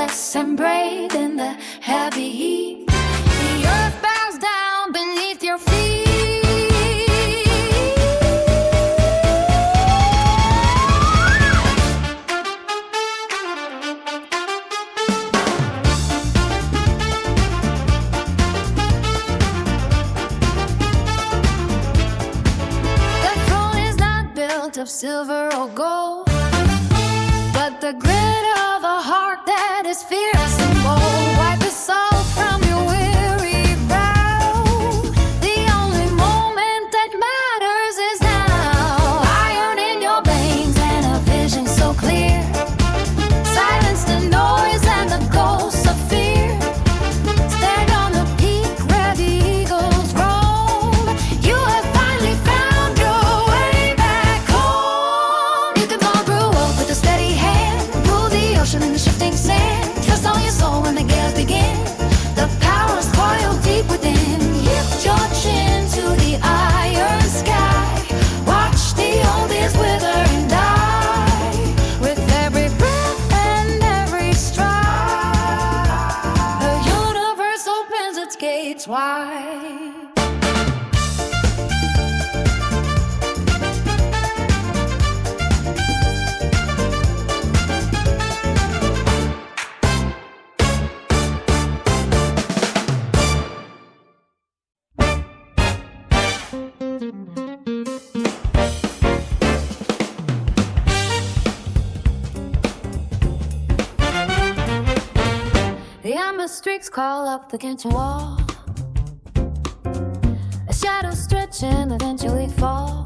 restless and brave in the heavy heat. The earth bows down beneath your feet. The throne is not built of silver or gold, but the grit of a heart that is fierce and bold. Wipe the salt from your weary brow. The only moment that matters is now. Iron in your veins and a vision so clear. Silence the noise and the ghosts of fear. Stand on the peak where the eagles roam. You have finally found your way back home. You can fall through with a steady hand, rule the ocean in the shifting sand. Trust on your soul when the gales begin. The power is coiled deep within. Lift your chin to the iron sky. Watch the oldies wither and die. With every breath and every stride, the universe opens its gates wide. The amber streaks call up the kitchen wall. A shadow stretching, eventually fall.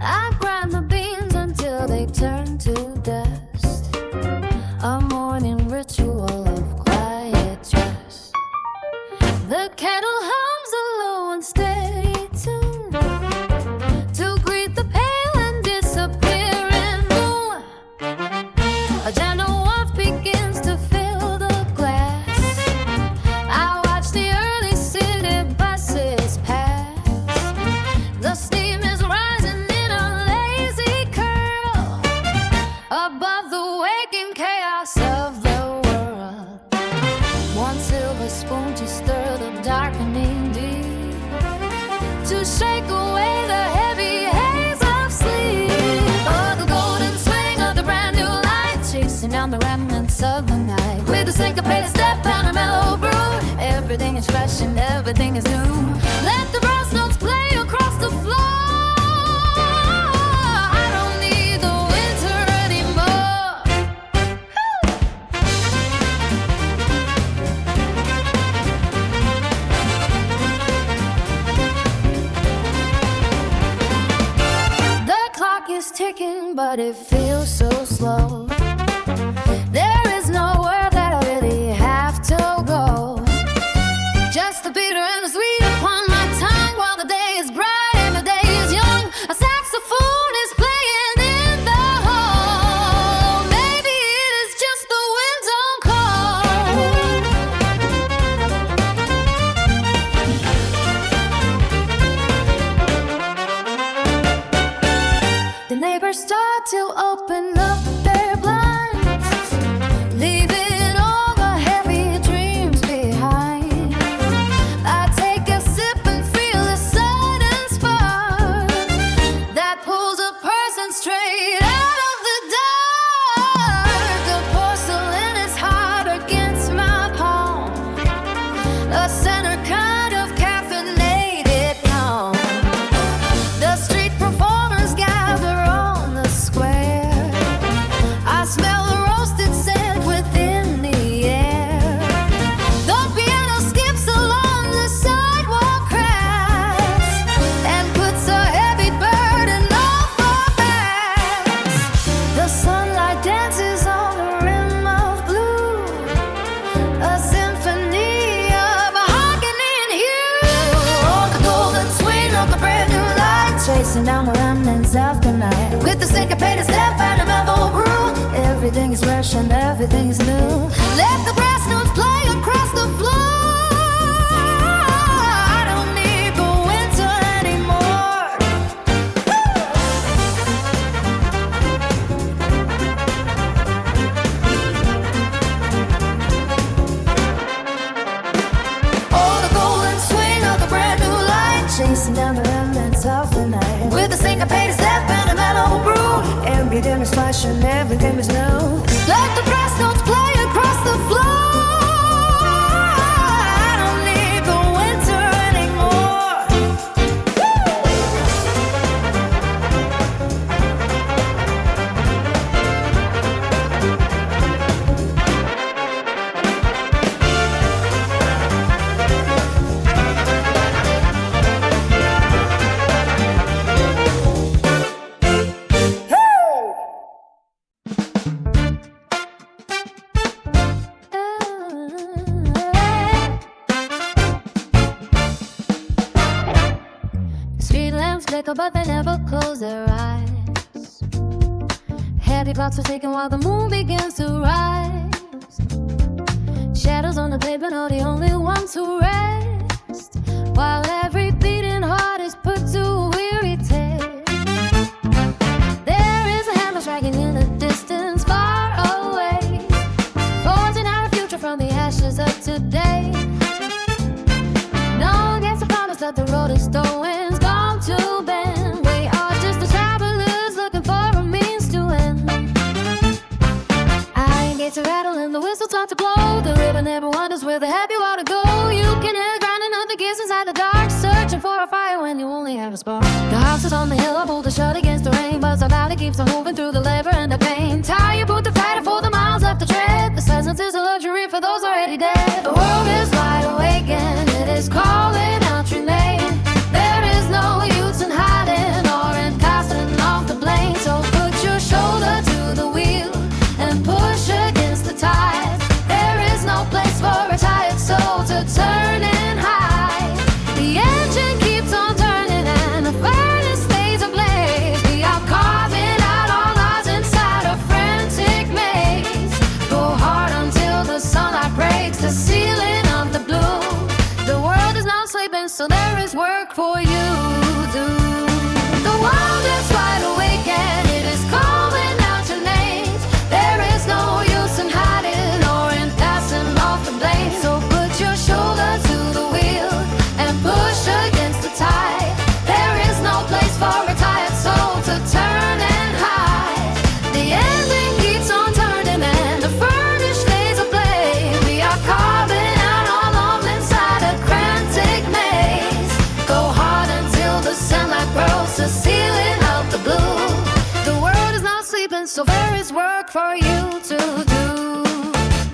I grind the beans until they turn to dust. A morning ritual of quiet trust. The kettle hums a low and steady tune to greet the pale and disappearing moon. A gentle warmth begins to fill the glass. I watch the early city buses pass. The steam is rising in a lazy curl above the waking chaos of the world. One silver spoon to stir the darkening deep, to shake away the heavy haze of sleep. Oh, the golden swing of the brand new light, chasing down the remnants of the night. With a syncopated step and a mellow brew, everything is fresh and everything is new. Let the brass notes play across the floor. I don't need the winter anymore. The clock is ticking, but it feels so slow. There is nowhere that I really have to go. Just the bitter and the sweet upon my tongue, while the day is bright and the day is young. A saxophone is playing in the hall. Maybe it is just the wind's own call. The neighbors start to open up their blinds, leaving all the heavy dreams behind. I take a sip and feel a sudden spark that pulls a person straight out of the dark. The porcelain is hard against my palm, a center kind of caffeinated calm. The street performers gather on the square. I smell the roasted scent within the air. The piano skips along the sidewalk cracks and puts a heavy burden off our backs. The sunlight dances on the rim of blue, a symphony of harkening hue. Oh, the golden swing of the brand new light, chasing down the remnants of the night. With the syncopated step and a mellow brew, everything is fresh and everything is new. Let the brass notes play across the floor. I don't need the winter anymore. Woo! Everything is fashion, everything is new. Let the brass notes play across the floor. I don't need the winter anymore. But they never close their eyes. Heady blocks are taken while the moon begins to rise. Shadows on the pavement are the only ones who rest, while every beating heart is put to a weary tale. There is a hammer striking in the distance far away, forging out a future from the ashes of today. No one gets the promise that the road is going, gone to bend. We are just the travelers looking for a means to end. Iron gates are rattling, the whistle start to blow. The river never wonders where the happy water go. You can hear the grinding of the gears inside the dark, searching for a fire when you only have a spark. The house is on the hill, I pulled the shut against the rain, but the valley keeps on moving through the labor and the pain. Tired, put the fighter for the miles left to tread. The silence is a luxury for those already dead. The world is wide awake and it is calling out your name. There is no use in hiding or in casting off the blame. So put your shoulder to the wheel and push against the tide. There is no place for a tired soul to turn and hide. The engine keeps on turning and the furnace stays ablaze. We are carving out our lives inside a frantic maze. Go hard until the sunlight breaks the ceiling of the blue. The world is not sleeping, so there is work for you to do. The world is wide awake and it is calling out your names. There is no use in hiding or in passing off the blame. So put your shoulder to the wheel and push against the tide. There is no place for a tired soul to turn and hide. The ending keeps on turning and the furnace stays ablaze. We are carving out our love inside a frantic maze. Go hard until the sunlight grows the ceiling of the blue. The world is not sleeping, so there is work for you to do.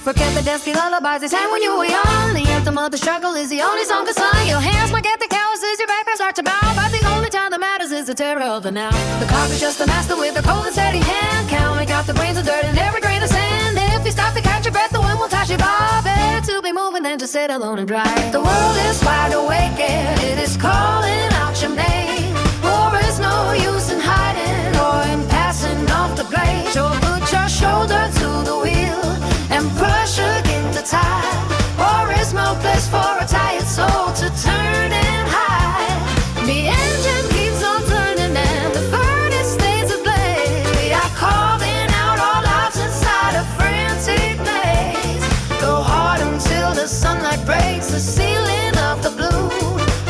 Forget the dusty lullabies they sang when you were young. The anthem of the struggle is the only song that's sung. Your hands might get the calluses, your back may start to bow, but the only time that matters is the terror of the now. The clock is just a master with a cold and steady hand, counting out the grains of dirt and every grain of sand. If you stop to catch your breath, the wind will toss you by. Better to be moving than to sit alone and dry. The world is wide awake and it is calling out your name. There is no use in hiding or in passing off the blame. So put your shoulder to the wheel and push against the tide. There is no place for a tired soul to turn and hide. The engine keeps on turning and the furnace stays ablaze. We are carving out our lives inside a frantic maze. Go hard until the sunlight breaks the ceiling of the blue.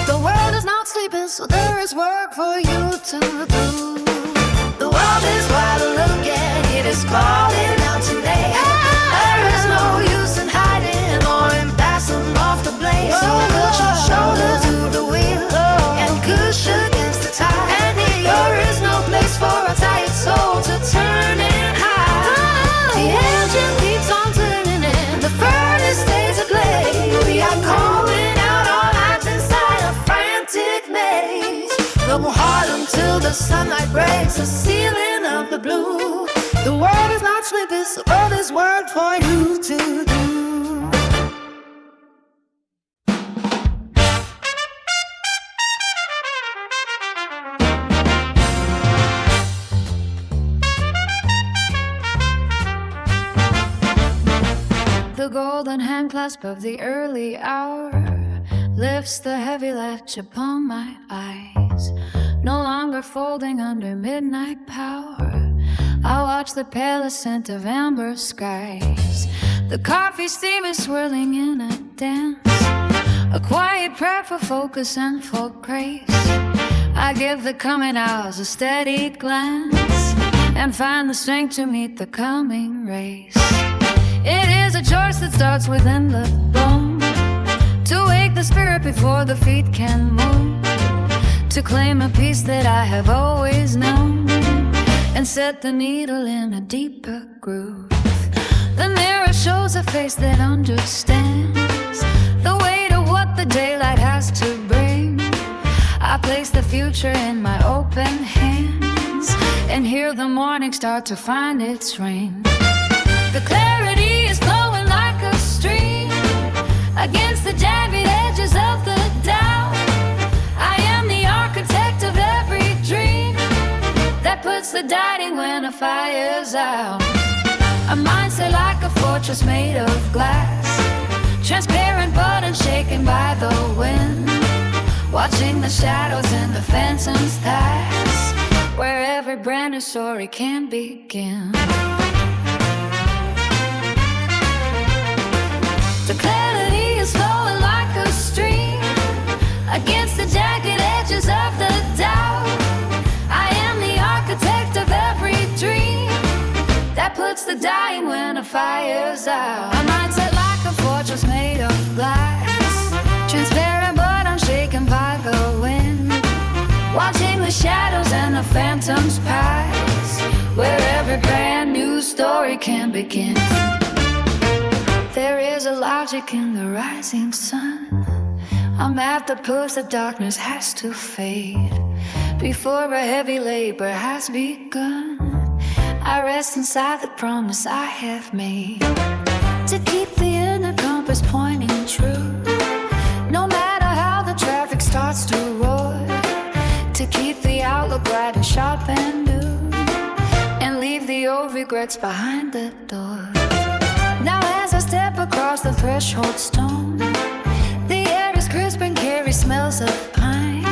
The world is not sleeping, so there is work for you to do. The world is wide awake and it is calling out your name. There is no use in hiding or in passing off the blame. So put your shoulder to the wheel and push against the tide. There is no place for a tired soul to turn and hide. The engine keeps on turning and the furnace stays ablaze. We are calling out our lives inside a frantic maze. Go hard until the sunlight breaks the ceiling of the blue. The world is not sleeping, so all this work for you to do. The golden hand clasp of the early hour lifts the heavy latch upon my eyes. No longer folding under midnight power, I watch the pale ascent of amber skies. The coffee steam is swirling in a dance, a quiet prayer for focus and for grace. I give the coming hours a steady glance and find the strength to meet the coming race. It is a choice that starts within the bone, to wake the spirit before the feet can move, to claim a peace that I have always known, and set the needle in a deeper groove. The mirror shows a face that understands the weight of what the daylight has to bring. I place the future in my open hands and hear the morning start to find its ring. The clarity is flowing like a stream against the jagged edges of the doubt. I am the architect of every dream that puts the dying when a fire's out. A mindset like a fortress made of glass, transparent but unshaken by the wind, watching the shadows and the phantoms pass, where every brand new story can begin. The clarity is flowing like a stream against the jagged edges of the doubt. I am the architect of every dream that puts the dying when a fire's out. A mindset like a fortress made of glass, transparent but unshaken by the wind, watching the shadows and the phantoms pass, where every brand new story can begin. There is a logic in the rising sun, a map that proves that darkness has to fade before a heavy labor has begun. I rest inside the promise I have made, to keep the inner compass pointing true, no matter how the traffic starts to roar, to keep the outlook bright and sharp and new, and leave the old regrets behind the door. Now as I step across the threshold stone, the air is crisp and carries smells of pine.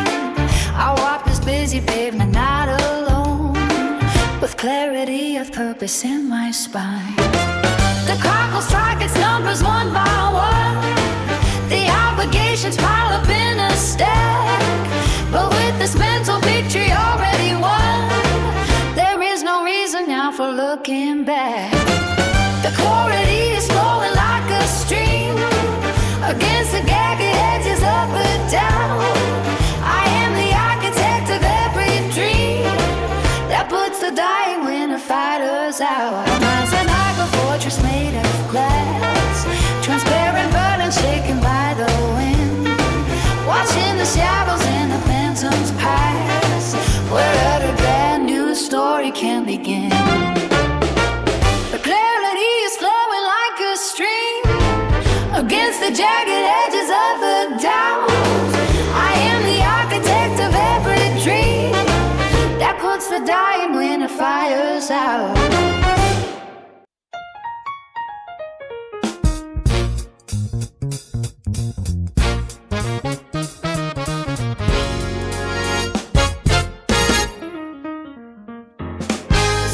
I walk this busy pavement not alone, with clarity of purpose in my spine. The clock will strike its numbers one by one, the obligations pile up in a stack, but with this mental victory already won, there is no reason now for looking back. The clarity is flowing like a stream against the jagged edges of the doubt. I am the architect of every dream that puts the dying when a fighter's out. A mindset like a fortress made of glass, transparent but unshaken by the wind, watching the shadows and the phantoms pass, where every brand new story can begin. The clarity is flowing like a stream against the jagged edges of the doubt. I am the architect of every dream that puts the dying when the fire's out.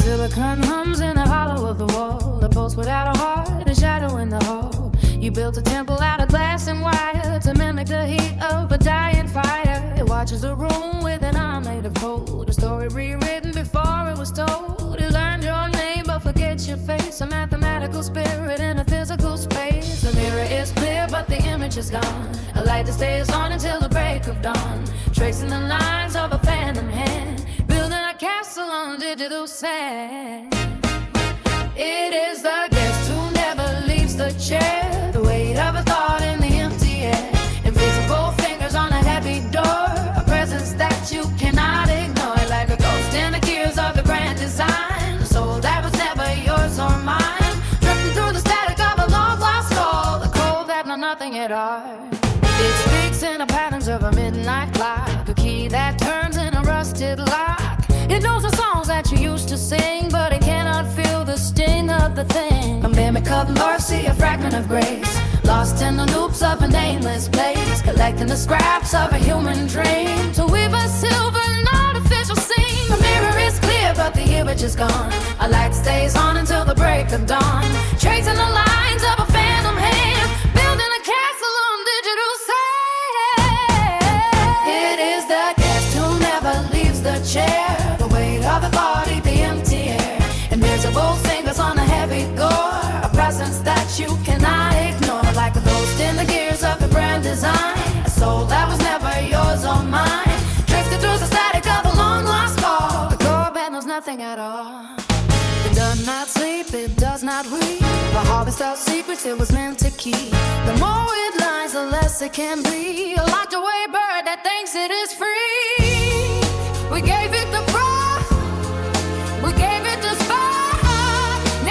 Silicon hums in the hollow of the wall, a post without a heart, a shadow in the hall. You built a temple out of glass and wire to mimic the heat of a dying fire. It watches the room with an eye made of cold, a story rewritten before it was told. You learned your name but forget your face, a mathematical spirit in a physical space. The mirror is clear but the image is gone, a light that stays on until the break of dawn, tracing the lines of a phantom hand, building a castle on digital sand. It is the guest who never leaves the chair, the weight of a thought in the empty air, invisible fingers on a heavy door, a presence that you cannot ignore, like a ghost in the gears of the grand design, a soul that was never yours or mine, drifting through the static of a long lost call, the cold that know nothing at all. It speaks in the patterns of a midnight clock, a key that turns in a rusted lock. It knows the songs that you used to sing, but it cannot feel the sting of the thing. A mimic of mercy, a fragment of grace, lost in the loops of a nameless place, collecting the scraps of a human dream to weave a silver and artificial scene. The mirror is clear, but the image is gone. A light stays on until the break of dawn, tracing the lines of a phantom hand, building a castle on digital sand. It is the guest who never leaves the chair, the weight of the body, the empty air, not sleep, it does not read. The harvest of secrets it was meant to keep. The more it lies, the less it can be. A locked away bird that thinks it is free. We gave it the broth, we gave it the spark.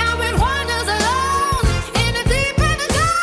Now it wanders alone in the deep in the dark.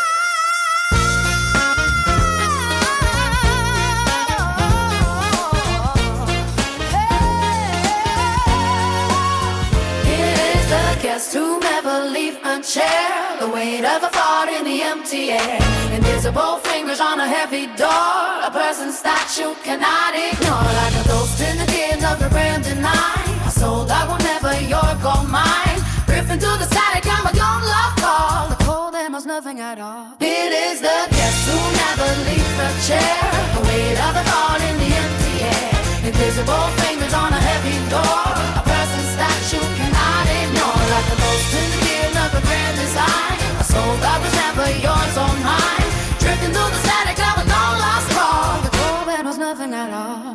It is the guest who never leave a chair. The weight of a thought in the empty air. Invisible fingers on a heavy door. A person's that you cannot ignore. Like a ghost in the dim of the random night. A soul that will never your go mine. Drifting through the static, I'm a young love call. The cold and was nothing at all. It is the guest who never leaves the chair. The weight of a thought in the empty air. Invisible fingers on a heavy door. A person's that you cannot ignore. Like a ghost in the dim of the grand design. A soul that was never yours or mine. Drifting through the static of a long lost call. The cold and was nothing at all.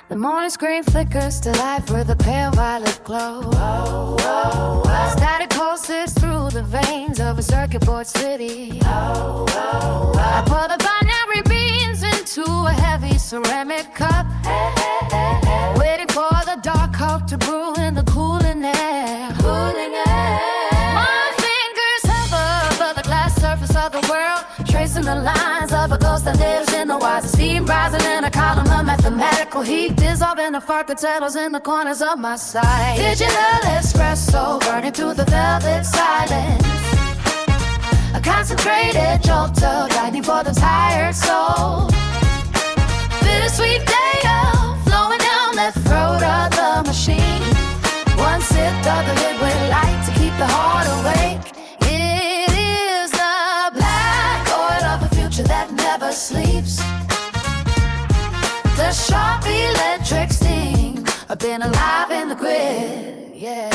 The morning screen flickers to life with a pale violet glow. Static pulses through the veins of a circuit board city. I put the binary beans into a heavy ceramic cup, waiting for the dark coke to brew in the cooling air. My fingers hover above the glass surface of the world, tracing the lines of a ghost that lives in the wires. Steam rising in a column of mathematical heat, dissolving the fart that settles in the corners of my sight. Digital espresso burning through the velvet silence. A concentrated jolt of lightning for the tired soul. Bittersweet day of flowing down the throat of the machine. One sip of the liquid light to keep the heart awake. It is the black oil of a future that never sleeps. The sharp electric sting of being alive in the grid. Yeah.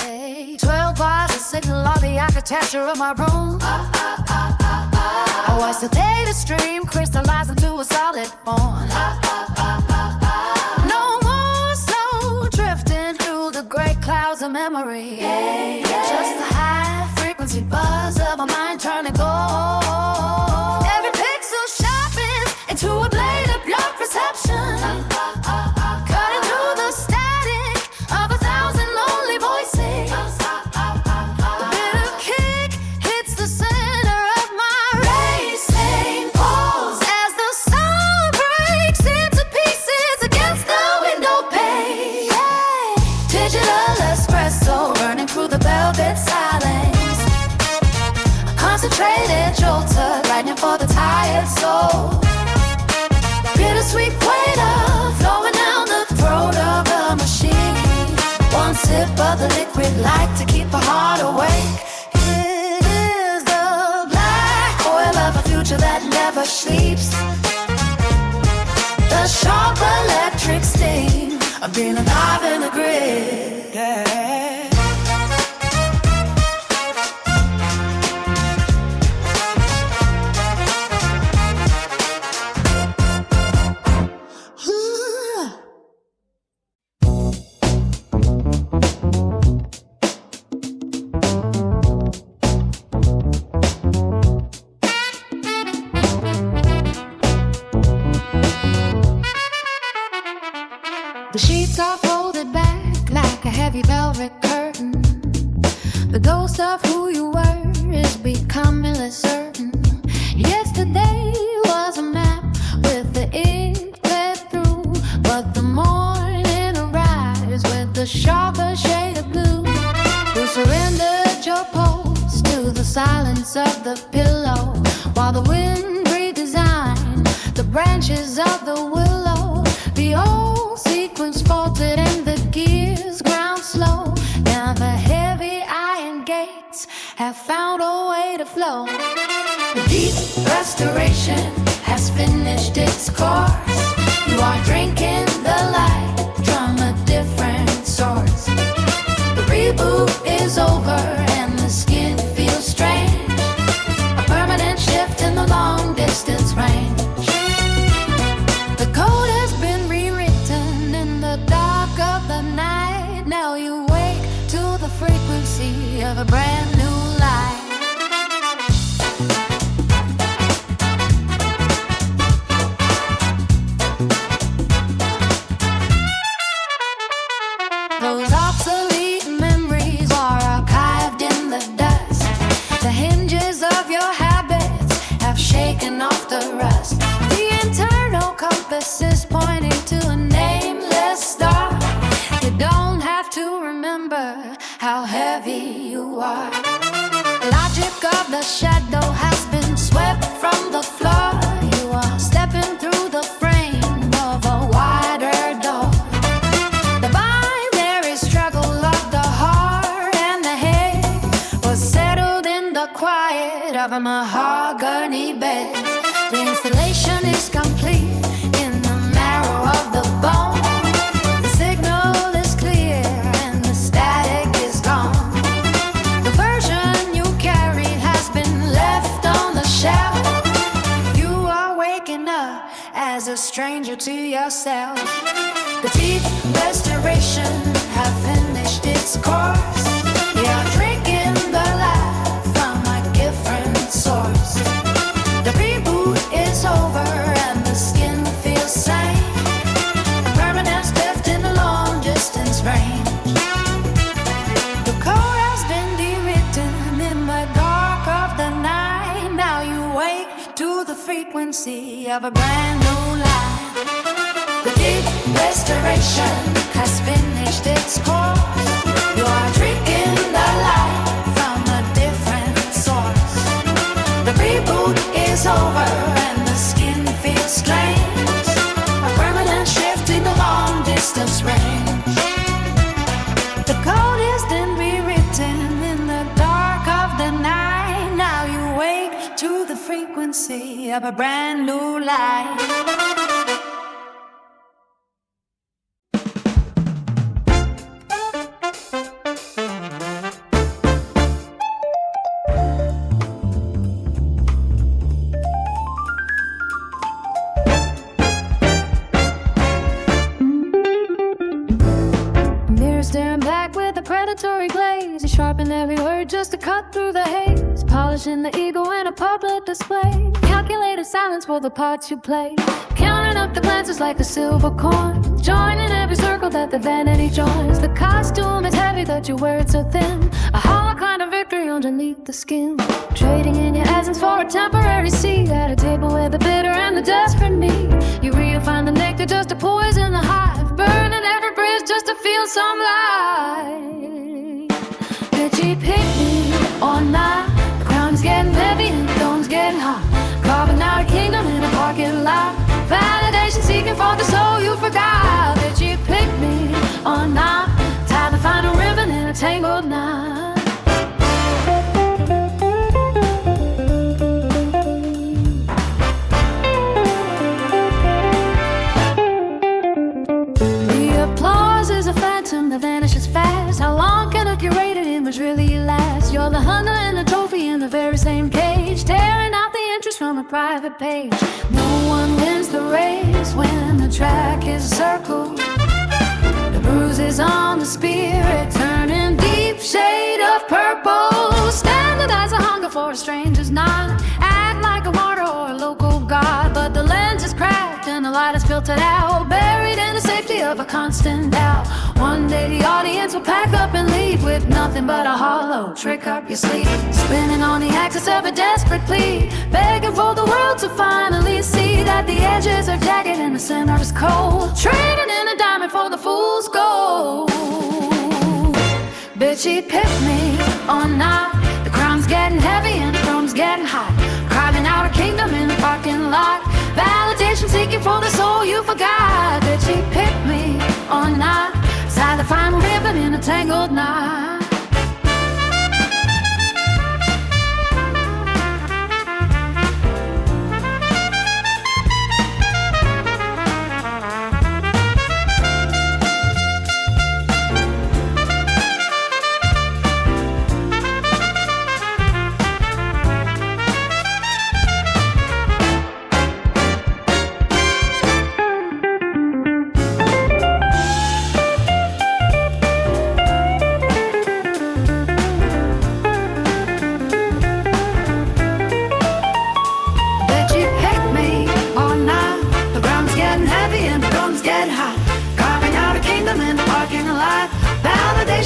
12 bars, a signal of the architecture of my room. I watch the data stream crystallize into a solid form. No more slow drifting through the gray clouds of memory. Just the high frequency buzz of a mind turning gold. Every pixel sharpens into a blade of your perception, cutting through the static of 1,000 lonely voices. The bitter kick hits the center of my racing pulse as the sun breaks into pieces against the window pane. Digital espresso burning through the velvet silence. A concentrated jolt of lightning for the tired soul. Bittersweet waiter flowing down the throat of a machine. One sip of the liquid light to keep a heart awake. It is the black oil of a future that never sleeps. The sharp electric sting of being alive in the grid. Yeah. The sheets are folded back like a heavy velvet curtain. The ghost of who you were is becoming less certain. Yesterday was a map with the ink bled through, but the morning arrives with the sharper shade of blue. Who surrendered your pulse to the silence of the pillow, while the wind redesigned the branches of the willow. The old sequence faltered and the gears ground slow, and the heavy iron gates have found a way to flow. The deep restoration has finished its course. You are drinking the light from a different source. The reboot is over and the skin feels strange, a permanent shift in the long distance range. The code has been rewritten in the dark of the night. Now you wake to the frequency of a brand new life. Those obsolete memories are archived in the dust. The hinges of your habits have shaken off the rust. The internal compass is pointing to a nameless star. You don't have to remember how heavy you are. The logic of the shadow has been swept from the floor. You are stepping through the frame of a wider door. The binary struggle of the heart and the head was settled in the quiet of a mahogany bed. The installation is complete in the marrow of the bone. The signal is clear and the static is gone. The version you carried has been left on the shelf. You are waking up as a stranger to yourself. The deep restoration have finished its course. You're drinking the light from a different source. The reboot is over and the skin feels sane, a permanent shift in the long distance range. The code has been rewritten in the dark of the night. Now you wake to the frequency of a brand new life. The deep restoration has finished its course. You are drinking the light from a different source. The reboot is over and the skin feels strange, a permanent shift in the long distance range. The code has been rewritten in the dark of the night. Now you wake to the frequency of a brand new life. Staring back with a predatory glaze. You sharpen every word just to cut through the haze. Polishing the ego in a public display. Calculated silence for the parts you play. Counting up the glances like a silver coin. Joining every circle that the vanity joins. The costume is heavy that you wear it so thin. A hollow kind of victory underneath the skin. Trading in your essence for a temporary seat at a table with the bitter and the desperate meet. You redefine the nectar just to poison the hive. Burning every bridge just to feel some light. Did you pick me or not? The crown's getting heavy and the throne's getting hot. Carving out a kingdom in a parking lot. Validation seeking for the soul you forgot. Did you pick me or not? Tie the final ribbon in a tangled knot. That vanishes fast. How long can a curated image really last? You're the hunter and the trophy in the very same cage, tearing out the interest from a private page. No one wins the race when the track is circled. The bruises on the spirit turning deep shade of purple. Standardize a hunger for a stranger's nod. Act like a martyr or a local god, but the lens is cracked and the light is filtered out, buried in the safety of a constant doubt. One day the audience will pack up and leave with nothing but a hollow trick up your sleeve. Spinning on the axis of a desperate plea, begging for the world to finally see that the edges are jagged and the center is cold. Trading in a diamond for the fool's gold. Bet she picked me or not. The crown's getting heavy and the chrome's getting hot. Carving out a kingdom in the parking lot. Validation seeking for the soul you forgot. Bet she picked me or not. Tie the final ribbon in a tangled knot.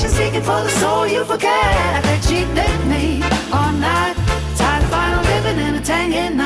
Seeking for the soul you forget. I bet she did me all night. Tie the final ribbon in a tanging knot.